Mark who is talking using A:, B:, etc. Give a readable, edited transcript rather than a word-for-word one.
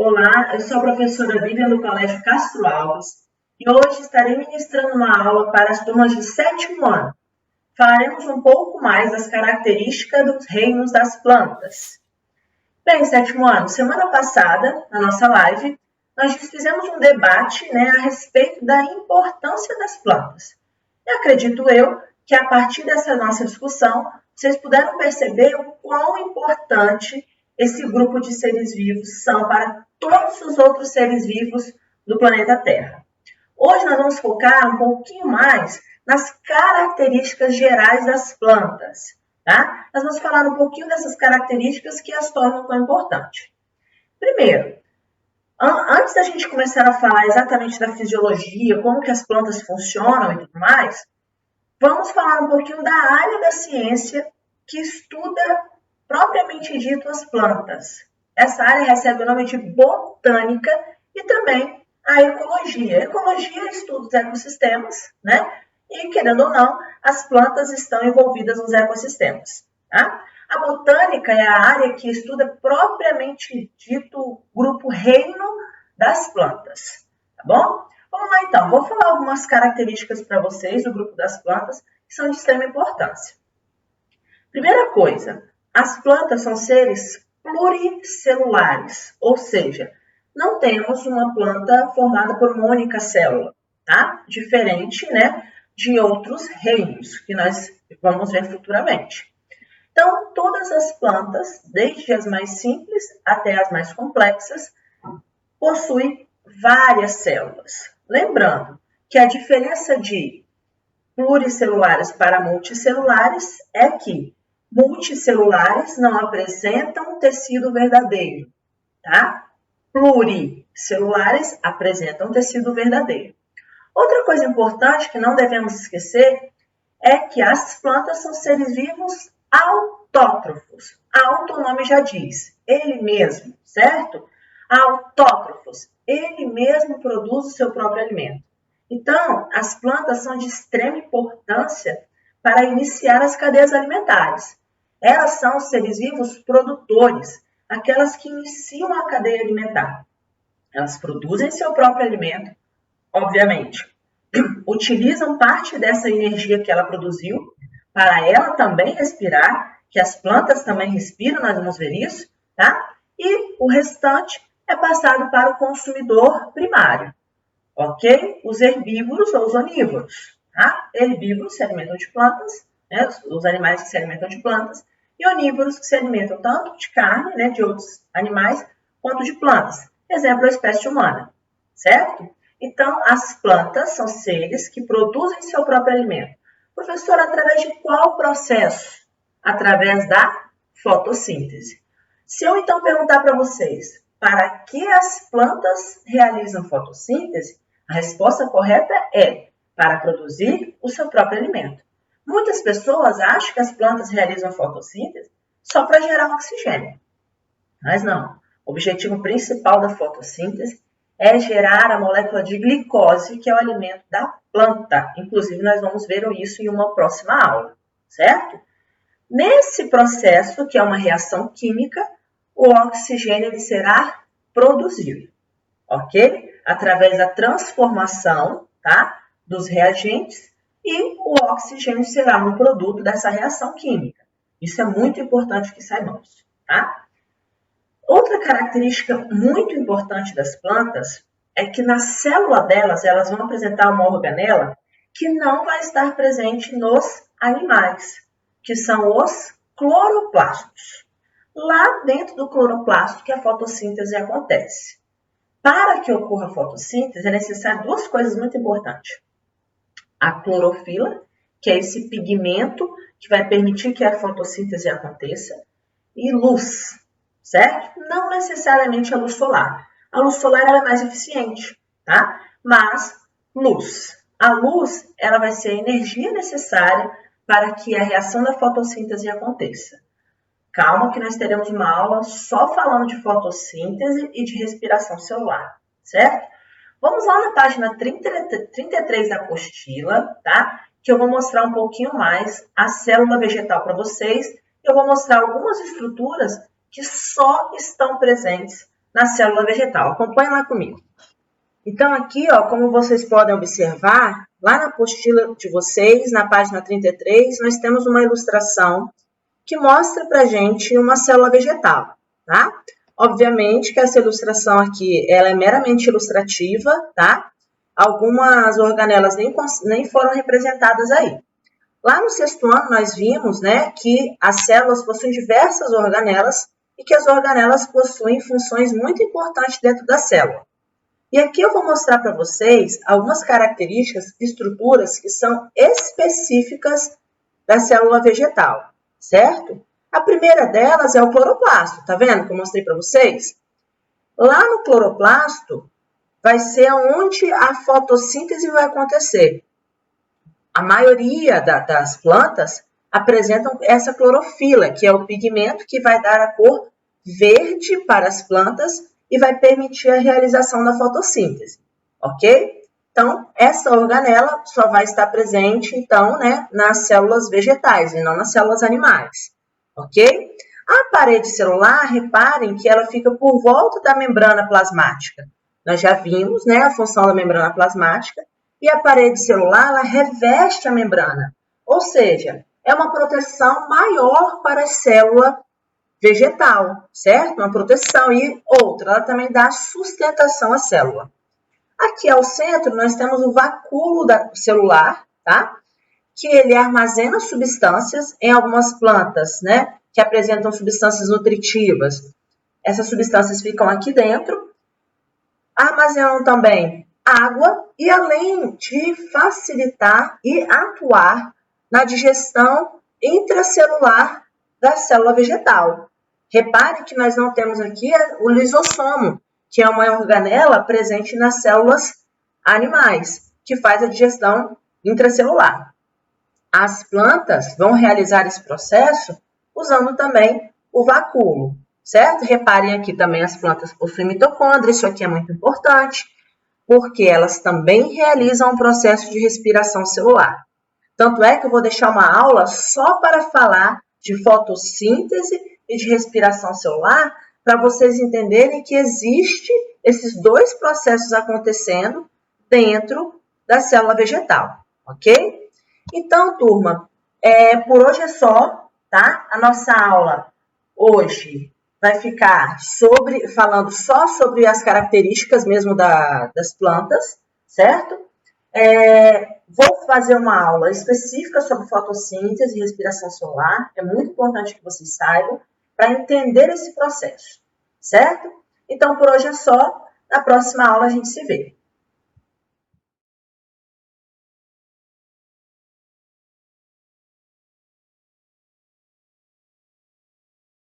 A: Olá, eu sou a professora Vivian do Colégio Castro Alves e hoje estarei ministrando uma aula para as turmas de 7º ano. Falaremos um pouco mais das características dos reinos das plantas. Bem, 7º ano, semana passada, na nossa live, nós fizemos um debate a respeito da importância das plantas. E acredito eu que a partir dessa nossa discussão, vocês puderam perceber o quão importante esse grupo de seres vivos são para todos os outros seres vivos do planeta Terra. Hoje nós vamos focar um pouquinho mais nas características gerais das plantas, tá? Nós vamos falar um pouquinho dessas características que as tornam tão importantes. Primeiro, antes da gente começar a falar exatamente da fisiologia, como que as plantas funcionam e tudo mais, vamos falar um pouquinho da área da ciência que estuda propriamente dito as plantas. Essa área recebe o nome de botânica e também a ecologia. A ecologia estuda os ecossistemas, E, querendo ou não, as plantas estão envolvidas nos ecossistemas, tá? A botânica é a área que estuda propriamente dito o grupo reino das plantas, tá bom? Vamos lá então, vou falar algumas características para vocês do grupo das plantas que são de extrema importância. Primeira coisa, as plantas são seres pluricelulares, ou seja, não temos uma planta formada por uma única célula, tá? Diferente, de outros reinos que nós vamos ver futuramente. Então, todas as plantas, desde as mais simples até as mais complexas, possuem várias células. Lembrando que a diferença de pluricelulares para multicelulares é que multicelulares não apresentam tecido verdadeiro, tá? Pluricelulares apresentam tecido verdadeiro. Outra coisa importante que não devemos esquecer é que as plantas são seres vivos autótrofos. Auto, o nome já diz, ele mesmo, certo? Autótrofos, ele mesmo produz o seu próprio alimento. Então, as plantas são de extrema importância para iniciar as cadeias alimentares. Elas são os seres vivos produtores, aquelas que iniciam a cadeia alimentar. Elas produzem seu próprio alimento, obviamente, utilizam parte dessa energia que ela produziu para ela também respirar, que as plantas também respiram, nós vamos ver isso, tá? E o restante é passado para o consumidor primário, ok? Os herbívoros ou os onívoros, tá? Herbívoros se alimentam de plantas, os animais que se alimentam de plantas, e onívoros que se alimentam tanto de carne, de outros animais, quanto de plantas. Exemplo, a espécie humana, certo? Então, as plantas são seres que produzem seu próprio alimento. Professor, através de qual processo? Através da fotossíntese. Se eu então perguntar para vocês, para que as plantas realizam fotossíntese? A resposta correta é para produzir o seu próprio alimento. Muitas pessoas acham que as plantas realizam fotossíntese só para gerar oxigênio. Mas não. O objetivo principal da fotossíntese é gerar a molécula de glicose, que é o alimento da planta. Inclusive, nós vamos ver isso em uma próxima aula, certo? Nesse processo, que é uma reação química, o oxigênio ele será produzido, ok? Através da transformação, tá? Dos reagentes, e o oxigênio será um produto dessa reação química. Isso é muito importante que saibamos, tá? Outra característica muito importante das plantas é que na célula delas, elas vão apresentar uma organela que não vai estar presente nos animais, que são os cloroplastos. Lá dentro do cloroplasto que a fotossíntese acontece. Para que ocorra a fotossíntese, é necessário duas coisas muito importantes. A clorofila, que é esse pigmento que vai permitir que a fotossíntese aconteça, e luz, certo? Não necessariamente a luz solar. A luz solar ela é mais eficiente, tá? Mas luz. A luz ela vai ser a energia necessária para que a reação da fotossíntese aconteça. Calma que nós teremos uma aula só falando de fotossíntese e de respiração celular, certo? Vamos lá na página 33 da apostila, tá? Que eu vou mostrar um pouquinho mais a célula vegetal para vocês. Eu vou mostrar algumas estruturas que só estão presentes na célula vegetal. Acompanhe lá comigo. Então, aqui, ó, como vocês podem observar, lá na apostila de vocês, na página 33, nós temos uma ilustração que mostra para a gente uma célula vegetal, tá? Obviamente que essa ilustração aqui, ela é meramente ilustrativa, tá? Algumas organelas nem foram representadas aí. Lá no sexto ano, nós vimos, né, que as células possuem diversas organelas e que as organelas possuem funções muito importantes dentro da célula. E aqui eu vou mostrar para vocês algumas características e estruturas que são específicas da célula vegetal, certo? A primeira delas é o cloroplasto, tá vendo que eu mostrei para vocês? Lá no cloroplasto vai ser onde a fotossíntese vai acontecer. A maioria das plantas apresentam essa clorofila, que é o pigmento que vai dar a cor verde para as plantas e vai permitir a realização da fotossíntese, ok? Então, essa organela só vai estar presente, então, né, nas células vegetais e não nas células animais, ok? A parede celular, reparem que ela fica por volta da membrana plasmática. Nós já vimos, né, a função da membrana plasmática, e a parede celular, ela reveste a membrana, ou seja, é uma proteção maior para a célula vegetal, certo? Uma proteção. E outra, ela também dá sustentação à célula. Aqui ao centro, nós temos o vacúolo celular, tá? Que ele armazena substâncias em algumas plantas, né? Que apresentam substâncias nutritivas. Essas substâncias ficam aqui dentro. Armazenam também água e além de facilitar e atuar na digestão intracelular da célula vegetal. Repare que nós não temos aqui o lisossomo, que é uma organela presente nas células animais, que faz a digestão intracelular. As plantas vão realizar esse processo usando também o vacúolo, certo? Reparem aqui também as plantas possuem mitocôndria, isso aqui é muito importante, porque elas também realizam um processo de respiração celular. Tanto é que eu vou deixar uma aula só para falar de fotossíntese e de respiração celular, para vocês entenderem que existe esses dois processos acontecendo dentro da célula vegetal, ok? Então, turma, por hoje é só, tá? A nossa aula hoje vai ficar falando só sobre as características mesmo das plantas, certo? Vou fazer uma aula específica sobre fotossíntese e respiração solar. É muito importante que vocês saibam para entender esse processo, certo? Então, por hoje é só. Na próxima aula a gente se vê.